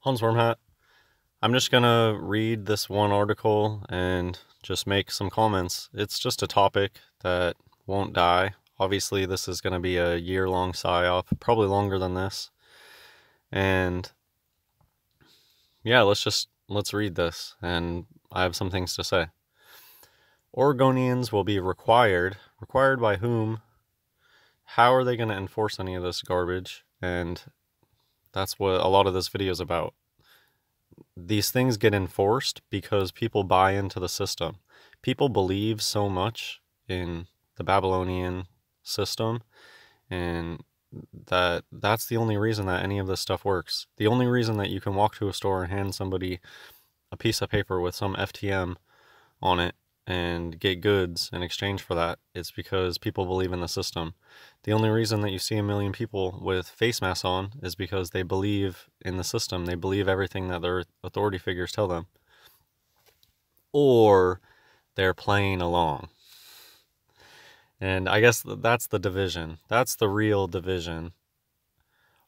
Hansworm Hat. I'm just gonna read this one article and just make some comments. It's just a topic that won't die. Obviously, this is gonna be a year-long psyop, probably longer than this. And yeah, let's read this, and I have some things to say. Oregonians will be required by whom? How are they going to enforce any of this garbage? And that's what a lot of this video is about. These things get enforced because people buy into the system. People believe so much in the Babylonian system, and that's the only reason that any of this stuff works. The only reason that you can walk to a store and hand somebody a piece of paper with some FTM on it and get goods in exchange for that, it's because people believe in the system. The only reason that you see a million people with face masks on is because they believe in the system. They believe everything that their authority figures tell them. Or they're playing along. And I guess that's the division. That's the real division.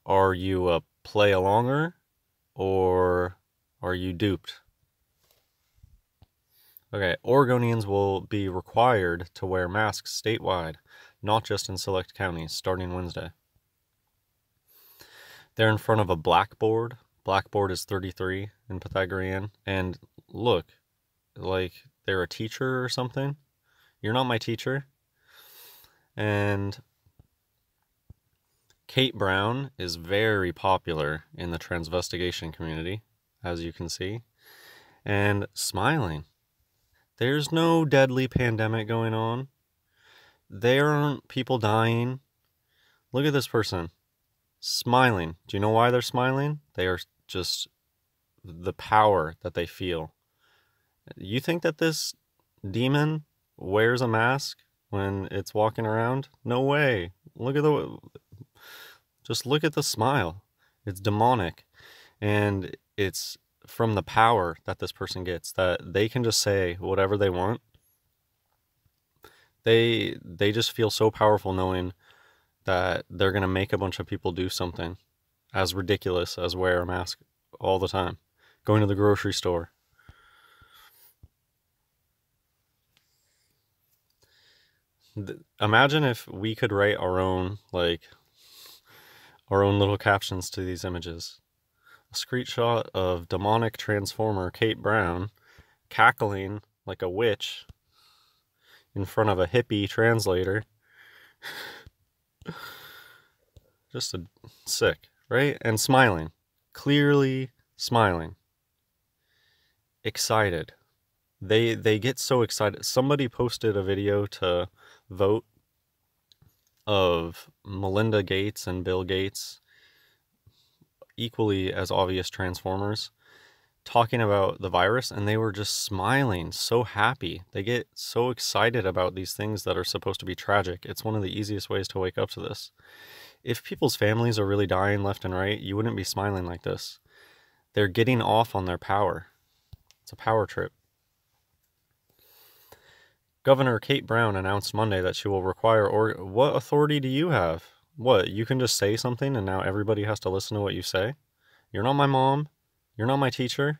Are you a play-alonger, or are you duped? Okay, Oregonians will be required to wear masks statewide, not just in select counties, starting Wednesday. They're in front of a blackboard. Blackboard is 33 in Pythagorean. And look, like they're a teacher or something. You're not my teacher. And Kate Brown is very popular in the transvestigation community, as you can see, and smiling. There's no deadly pandemic going on. There aren't people dying. Look at this person. Smiling. Do you know why they're smiling? They are just the power that they feel. You think that this demon wears a mask when it's walking around? No way. Just look at the smile. It's demonic. And it's from the power that this person gets, that they can just say whatever they want. They just feel so powerful knowing that they're going to make a bunch of people do something as ridiculous as wear a mask all the time. Going to the grocery store. Imagine if we could write our own little captions to these images. A screenshot of demonic transformer Kate Brown cackling like a witch in front of a hippie translator. Just sick, right? And smiling. Clearly smiling. Excited. They get so excited. Somebody posted a video to vote of Melinda Gates and Bill Gates, equally as obvious transformers, talking about the virus, and they were just smiling, so happy. They get so excited about these things that are supposed to be tragic. It's one of the easiest ways to wake up to this. If people's families are really dying left and right, you wouldn't be smiling like this. They're getting off on their power. It's a power trip. Governor Kate Brown announced Monday that she will require what authority do you have? What, you can just say something and now everybody has to listen to what you say? You're not my mom. You're not my teacher.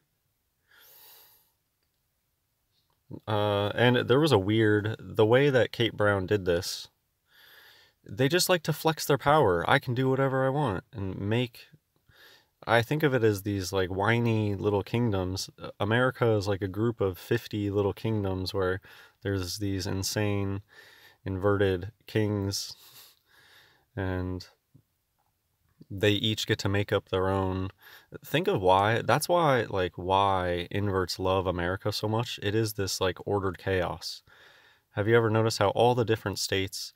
And there was the way that Kate Brown did this, they just like to flex their power. I can do whatever I want and I think of it as these like whiny little kingdoms. America is like a group of 50 little kingdoms where there's these insane inverted kings, and they each get to make up their own. Think of that's why inverts love America so much. It is this like ordered chaos. Have you ever noticed how all the different states,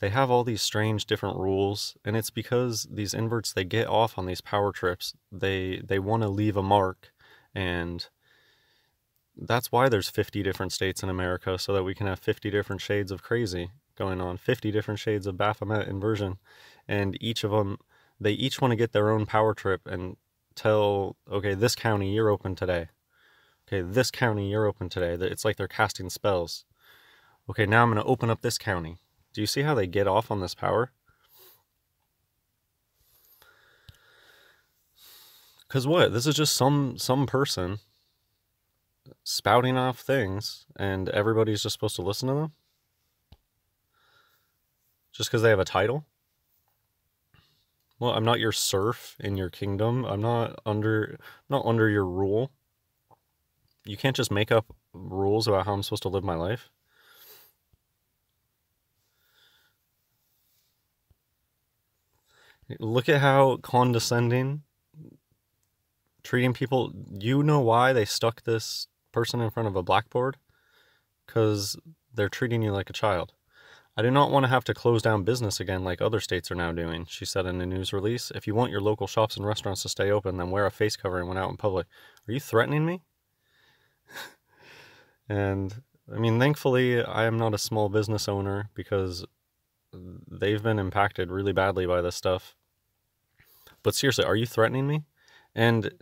they have all these strange different rules? And it's because these inverts, they get off on these power trips. They want to leave a mark, and that's why there's 50 different states in America, so that we can have 50 different shades of crazy going on, 50 different shades of Baphomet inversion. And each of them, they each want to get their own power trip and tell, okay, this county, you're open today. Okay, this county, you're open today. It's like they're casting spells. Okay, now I'm going to open up this county. Do you see how they get off on this power? Because what? This is just some person spouting off things, and everybody's just supposed to listen to them? Just because they have a title? Well, I'm not your serf in your kingdom. I'm not under your rule. You can't just make up rules about how I'm supposed to live my life. Look at how condescending treating people. You know why they stuck this person in front of a blackboard? Because they're treating you like a child. I do not want to have to close down business again like other states are now doing, she said in a news release. If you want your local shops and restaurants to stay open, then wear a face covering when out in public. Are you threatening me? And, I mean, thankfully, I am not a small business owner because they've been impacted really badly by this stuff. But seriously, are you threatening me? And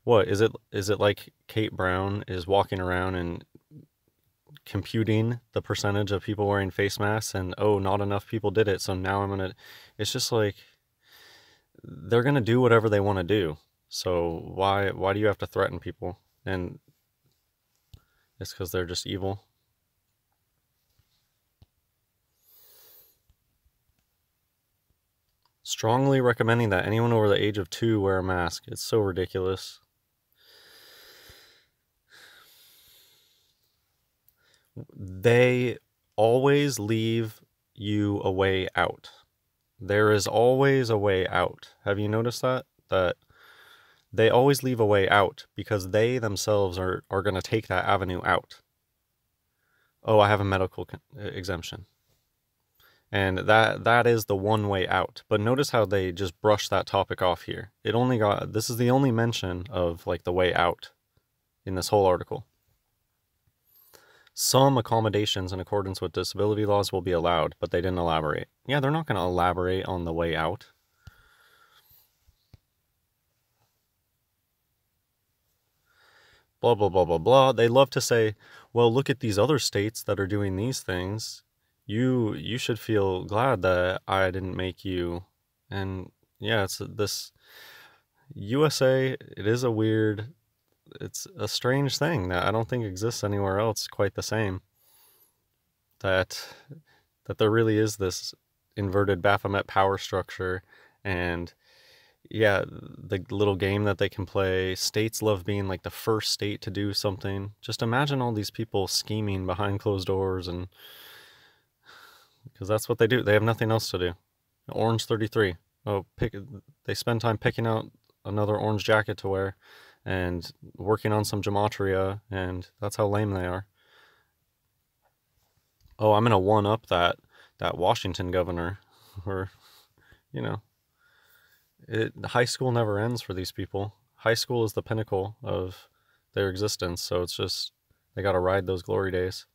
what, is it like Kate Brown is walking around and computing the percentage of people wearing face masks and, oh, not enough people did it, so now I'm gonna... It's just like, they're gonna do whatever they want to do. So why do you have to threaten people? And it's because they're just evil. Strongly recommending that anyone over the age of 2 wear a mask. It's so ridiculous. They always leave you a way out. There is always a way out. Have you noticed that? That they always leave a way out because they themselves are going to take that avenue out. Oh, I have a medical exemption. And that is the one way out. But notice how they just brush that topic off here. This is the only mention of like the way out in this whole article. Some accommodations in accordance with disability laws will be allowed, but they didn't elaborate. Yeah, they're not going to elaborate on the way out. Blah, blah, blah, blah, blah. They love to say, well, look at these other states that are doing these things. You should feel glad that I didn't make you. And yeah, it's this USA, it's a strange thing that I don't think exists anywhere else quite the same. That there really is this inverted Baphomet power structure, and yeah, the little game that they can play. States love being like the first state to do something. Just imagine all these people scheming behind closed doors, and because that's what they do. They have nothing else to do. Orange 33. Oh, they spend time picking out another orange jacket to wear and working on some gematria, and that's how lame they are. Oh, I'm gonna one up that Washington governor, or high school never ends for these people. High school is the pinnacle of their existence, so it's just they gotta ride those glory days.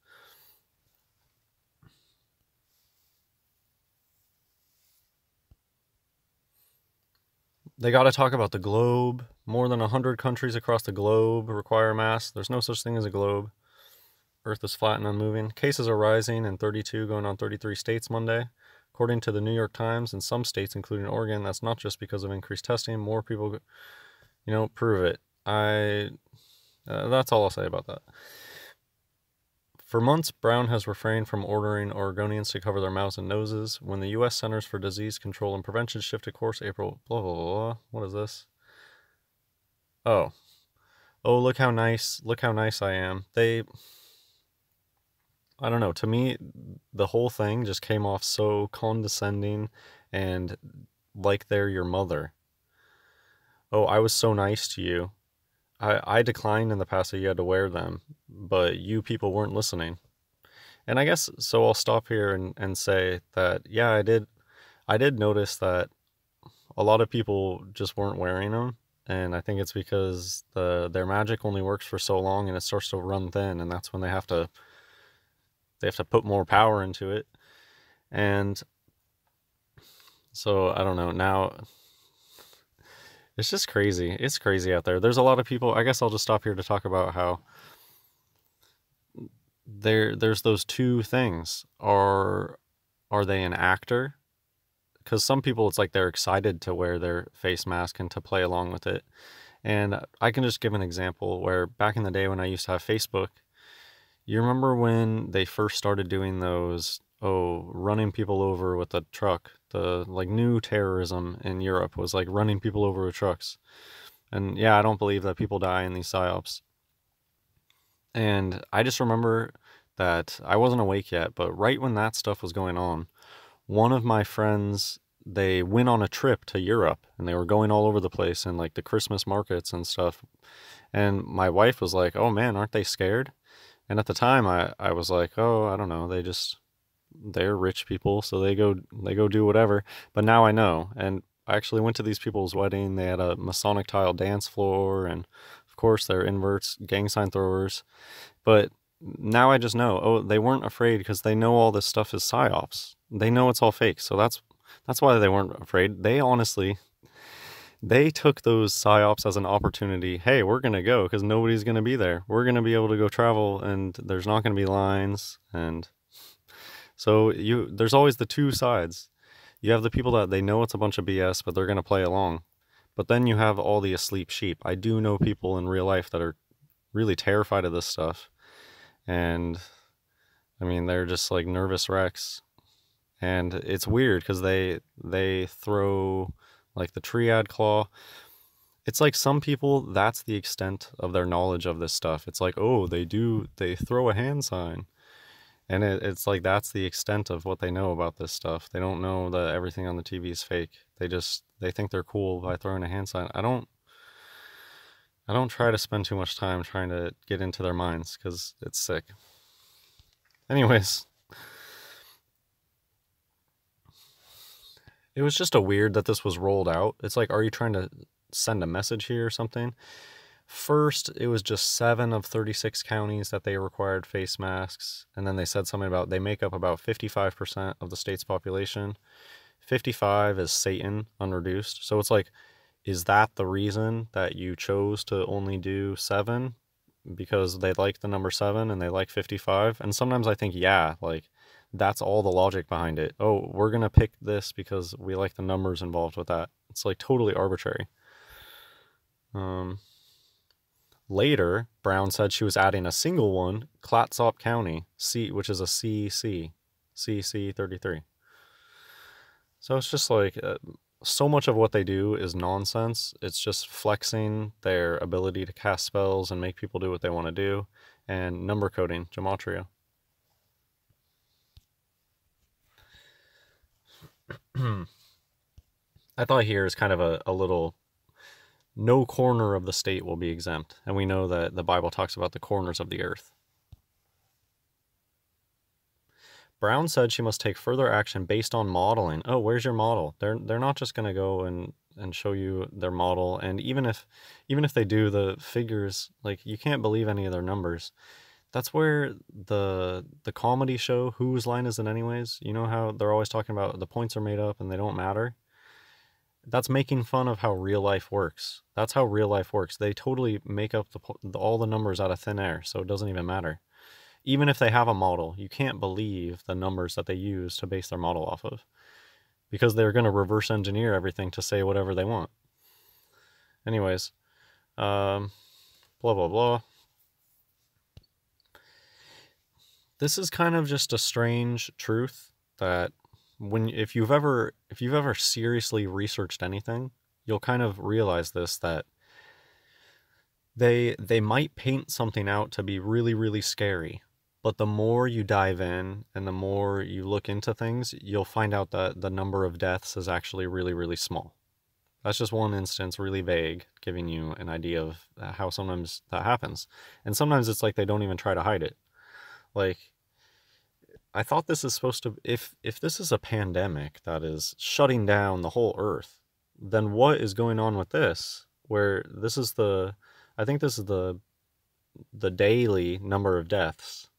They gotta talk about the globe. More than 100 countries across the globe require masks. There's no such thing as a globe. Earth is flat and unmoving. Cases are rising in 32, going on 33 states Monday. According to the New York Times, in some states, including Oregon, that's not just because of increased testing. More people, prove it. That's all I'll say about that. For months, Brown has refrained from ordering Oregonians to cover their mouths and noses. When the U.S. Centers for Disease Control and Prevention shifted course April, blah, blah, blah, blah. What is this? Oh, look how nice I am. I don't know, to me, the whole thing just came off so condescending and like they're your mother. Oh, I was so nice to you. I declined in the past that you had to wear them, but you people weren't listening. And I guess, so I'll stop here and say that, yeah, I did notice that a lot of people just weren't wearing them. And I think it's because their magic only works for so long and it starts to run thin, and that's when they have to put more power into it. And so I don't know, now it's just crazy. It's crazy out there. There's a lot of people. I guess I'll just stop here to talk about how there's those two things. Are they an actor? because some people, it's like they're excited to wear their face mask and to play along with it. And I can just give an example where back in the day when I used to have Facebook, you remember when they first started doing those, running people over with a truck? The like new terrorism in Europe was like running people over with trucks. And yeah, I don't believe that people die in these psyops. And I just remember that I wasn't awake yet, but right when that stuff was going on, one of my friends, they went on a trip to Europe and they were going all over the place in like the Christmas markets and stuff. And my wife was like, "Oh man, aren't they scared?" And at the time I was like, "Oh, I don't know. They're rich people, so they go do whatever." But now I know. And I actually went to these people's wedding. They had a Masonic tile dance floor, and of course they're inverts, gang sign throwers. But now I just know, they weren't afraid because they know all this stuff is psyops. They know it's all fake. So that's why they weren't afraid. They took those psyops as an opportunity. Hey, we're going to go because nobody's going to be there. We're going to be able to go travel and there's not going to be lines. And so there's always the two sides. You have the people that they know it's a bunch of BS, but they're going to play along. But then you have all the asleep sheep. I do know people in real life that are really terrified of this stuff. And I mean, they're just like nervous wrecks. And it's weird because they throw like the triad claw. It's like some people, that's the extent of their knowledge of this stuff. It's like, they throw a hand sign. And it's like that's the extent of what they know about this stuff. They don't know that everything on the TV is fake. They think they're cool by throwing a hand sign. I don't try to spend too much time trying to get into their minds because it's sick. Anyways, it was just a weird that this was rolled out. It's like, are you trying to send a message here or something? First, it was just 7 of 36 counties that they required face masks. And then they said something about they make up about 55% of the state's population. 55 is Satan unreduced. So it's like, is that the reason that you chose to only do 7? Because they like the number 7 and they like 55? And sometimes I think, yeah, like that's all the logic behind it. Oh, we're going to pick this because we like the numbers involved with that. It's like totally arbitrary. Later, Brown said she was adding a single one, Clatsop County, which is a CC 33. So it's just like so much of what they do is nonsense. It's just flexing their ability to cast spells and make people do what they want to do, and number coding, gematria. I thought here is kind of a little, no corner of the state will be exempt. And we know that the Bible talks about the corners of the earth. Brown said she must take further action based on modeling. Oh, where's your model? They're not just going to go and show you their model. And even if they do, the figures, like, you can't believe any of their numbers. That's where the comedy show, Whose Line Is It Anyways? You know how they're always talking about the points are made up and they don't matter? That's making fun of how real life works. That's how real life works. They totally make up all the numbers out of thin air, so it doesn't even matter. Even if they have a model, you can't believe the numbers that they use to base their model off of, because they're going to reverse engineer everything to say whatever they want. Anyways, blah, blah, blah. This is kind of just a strange truth that if you've ever seriously researched anything, you'll kind of realize this, that they might paint something out to be really, really scary. But the more you dive in and the more you look into things, you'll find out that the number of deaths is actually really, really small. That's just one instance, really vague, giving you an idea of how sometimes that happens. And sometimes it's like they don't even try to hide it. Like, I thought this is supposed to, if this is a pandemic that is shutting down the whole earth, then what is going on with this? Where this is I think this is the daily number of deaths.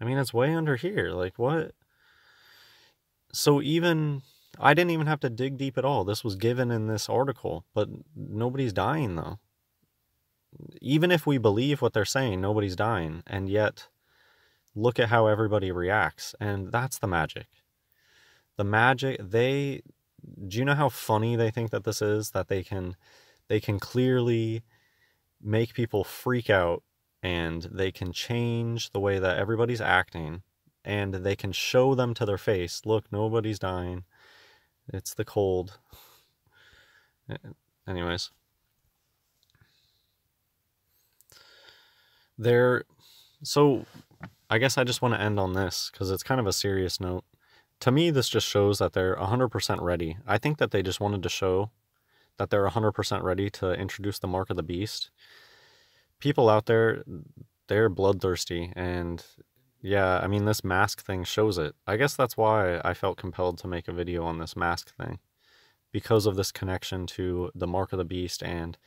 I mean, it's way under here. Like, what? So I didn't even have to dig deep at all. This was given in this article, but nobody's dying, though. Even if we believe what they're saying, nobody's dying. And yet, look at how everybody reacts. And that's the magic. The magic, do you know how funny they think that this is? That they can clearly make people freak out, and they can change the way that everybody's acting, and they can show them to their face, look, nobody's dying. It's the cold. Anyways. So I guess I just want to end on this because it's kind of a serious note. To me, this just shows that they're 100% ready. I think that they just wanted to show that they're 100% ready to introduce the mark of the beast. People out there, they're bloodthirsty, and yeah, I mean, this mask thing shows it. I guess that's why I felt compelled to make a video on this mask thing, because of this connection to the mark of the beast, and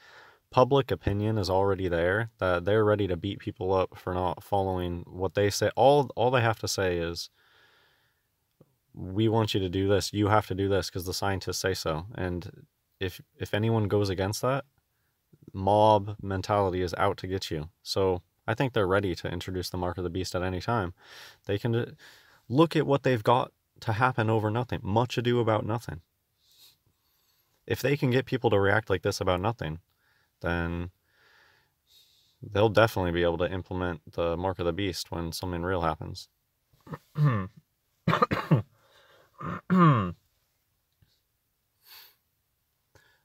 public opinion is already there, that they're ready to beat people up for not following what they say. All they have to say is, we want you to do this, you have to do this because the scientists say so. And if anyone goes against that, mob mentality is out to get you. So I think they're ready to introduce the mark of the beast at any time. They can look at what they've got to happen over nothing. Much ado about nothing. If they can get people to react like this about nothing, then they'll definitely be able to implement the mark of the beast when something real happens.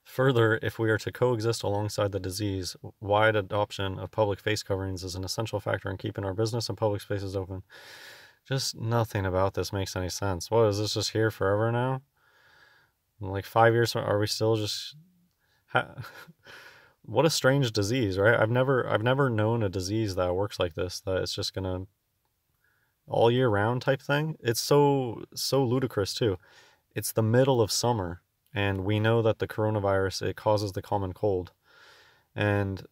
Further, if we are to coexist alongside the disease, wide adoption of public face coverings is an essential factor in keeping our business and public spaces open. Just nothing about this makes any sense. What, is this just here forever now? Like 5 years, are we still just... What a strange disease, right? I've never known a disease that works like this, that it's just gonna all year round type thing. It's so ludicrous too. It's the middle of summer, and we know that the coronavirus, it causes the common cold. And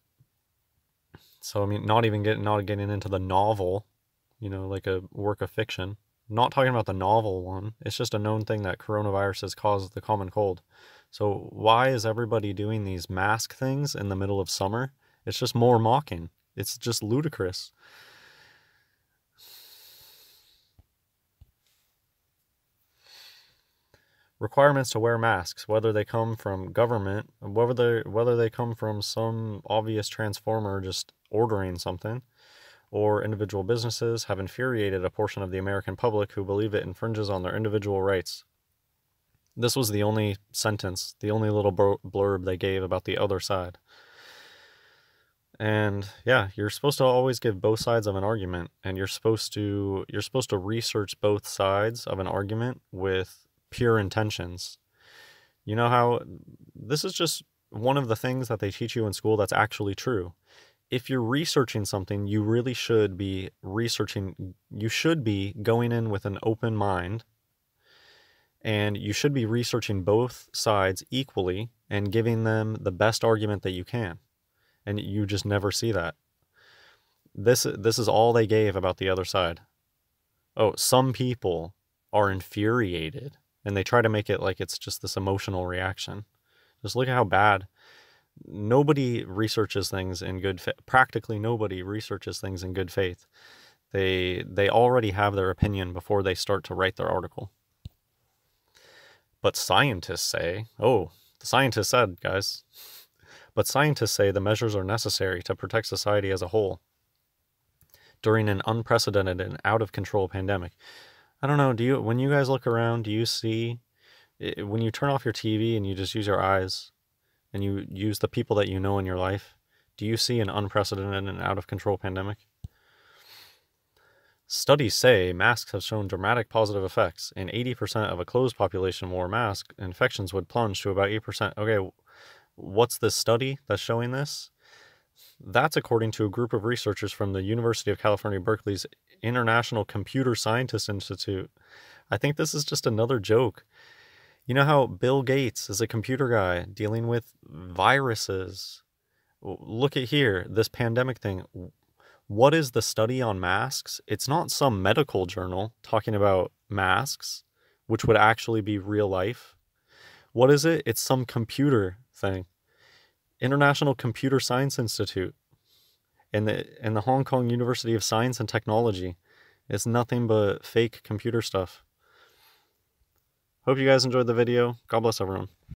so, I mean, not getting into the novel, like a work of fiction. Not talking about the novel one. It's just a known thing that coronaviruses cause the common cold. So why is everybody doing these mask things in the middle of summer? It's just more mocking. It's just ludicrous. Requirements to wear masks, whether they come from government, whether they come from some obvious transformer just ordering something, or individual businesses, have infuriated a portion of the American public who believe it infringes on their individual rights. This was the only sentence, the only little blurb they gave about the other side. And yeah, you're supposed to always give both sides of an argument, and you're supposed to research both sides of an argument with pure intentions. You know how this is just one of the things that they teach you in school that's actually true. If you're researching something, you really should be you should be going in with an open mind, and you should be researching both sides equally and giving them the best argument that you can. And you just never see that. This is all they gave about the other side. Oh, some people are infuriated, and they try to make it like it's just this emotional reaction. Just look at how bad. Nobody researches things in good faith. Practically nobody researches things in good faith. They already have their opinion before they start to write their article. But scientists say, the scientists said, guys. But scientists say the measures are necessary to protect society as a whole during an unprecedented and out-of-control pandemic. I don't know, when you guys look around, do you see, when you turn off your TV and you just use your eyes, and you use the people that you know in your life, do you see an unprecedented and out-of-control pandemic? Studies say masks have shown dramatic positive effects. In 80% of a closed population wore masks, infections would plunge to about 8%. Okay, what's this study that's showing this? That's according to a group of researchers from the University of California, Berkeley's International Computer Scientists Institute. I think this is just another joke. You know how Bill Gates is a computer guy dealing with viruses? Look at here, this pandemic thing. What is the study on masks? It's not some medical journal talking about masks, which would actually be real life. What is it? It's some computer thing. International Computer Science Institute and the Hong Kong University of Science and Technology. It's nothing but fake computer stuff. Hope you guys enjoyed the video. God bless everyone.